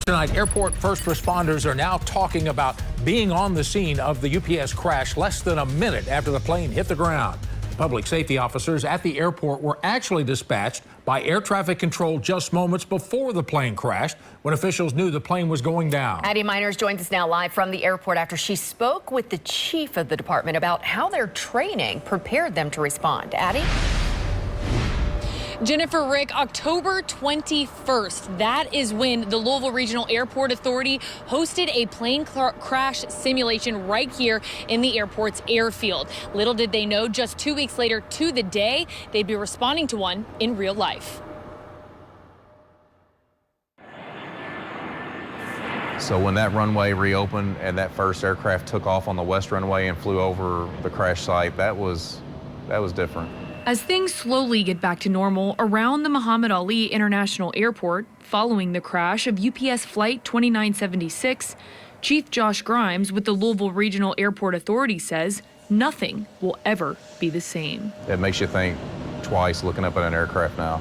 Tonight, airport first responders are now talking about being on the scene of the UPS crash less than a minute after the plane hit the ground. Public safety officers at the airport were actually dispatched by air traffic control just moments before the plane crashed, when officials knew the plane was going down. Addie Miners joins us now live from the airport after she spoke with the chief of the department about how their training prepared them to respond. Addie? Jennifer, Rick, October 21st, that is when the Louisville Regional Airport Authority hosted a plane crash simulation right here in the airport's airfield. Little did they know, just 2 weeks later to the day, they'd be responding to one in real life. So when that runway reopened and that first aircraft took off on the west runway and flew over the crash site, that was different. As things slowly get back to normal around the Muhammad Ali International Airport following the crash of UPS Flight 2976, Chief Josh Grimes with the Louisville Regional Airport Authority says nothing will ever be the same. It makes you think twice looking up at an aircraft now.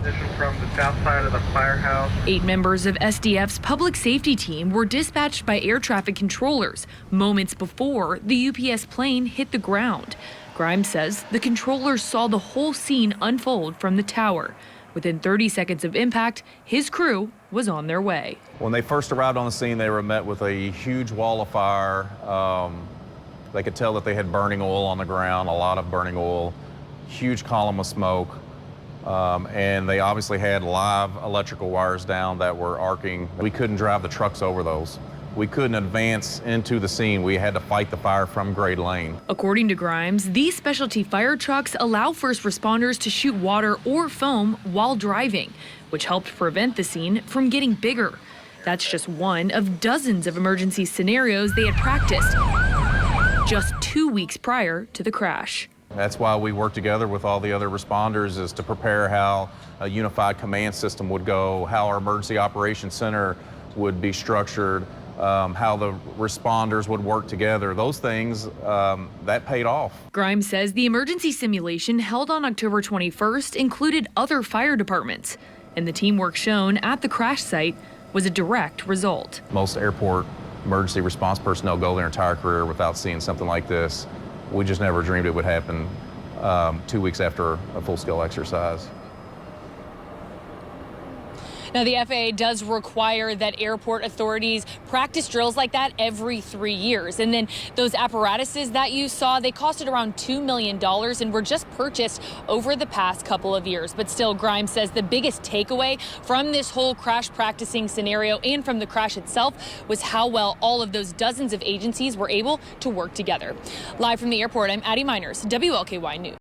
This is from the south side of the firehouse. 8 members of SDF's public safety team were dispatched by air traffic controllers moments before the UPS plane hit the ground. Grimes says the controllers saw the whole scene unfold from the tower. Within 30 seconds of impact, his crew was on their way. When they first arrived on the scene, they were met with a huge wall of fire. They could tell that they had burning oil on the ground, a lot of burning oil, huge column of smoke. And they obviously had live electrical wires down that were arcing. We couldn't drive the trucks over those. We couldn't advance into the scene. We had to fight the fire from grade lane. According to Grimes, these specialty fire trucks allow first responders to shoot water or foam while driving, which helped prevent the scene from getting bigger. That's just one of dozens of emergency scenarios they had practiced just 2 weeks prior to the crash. That's why we work together with all the other responders, is to prepare how a unified command system would go, how our emergency operations center would be structured, how the responders would work together. Those things, that paid off. Grimes says the emergency simulation held on October 21st included other fire departments, and the teamwork shown at the crash site was a direct result. Most airport emergency response personnel go their entire career without seeing something like this. We just never dreamed it would happen 2 weeks after a full-scale exercise. Now, the FAA does require that airport authorities practice drills like that every 3 years. And then those apparatuses that you saw, they costed around $2 million and were just purchased over the past couple of years. But still, Grimes says the biggest takeaway from this whole crash practicing scenario and from the crash itself was how well all of those dozens of agencies were able to work together. Live from the airport, I'm Addie Miners, WLKY News.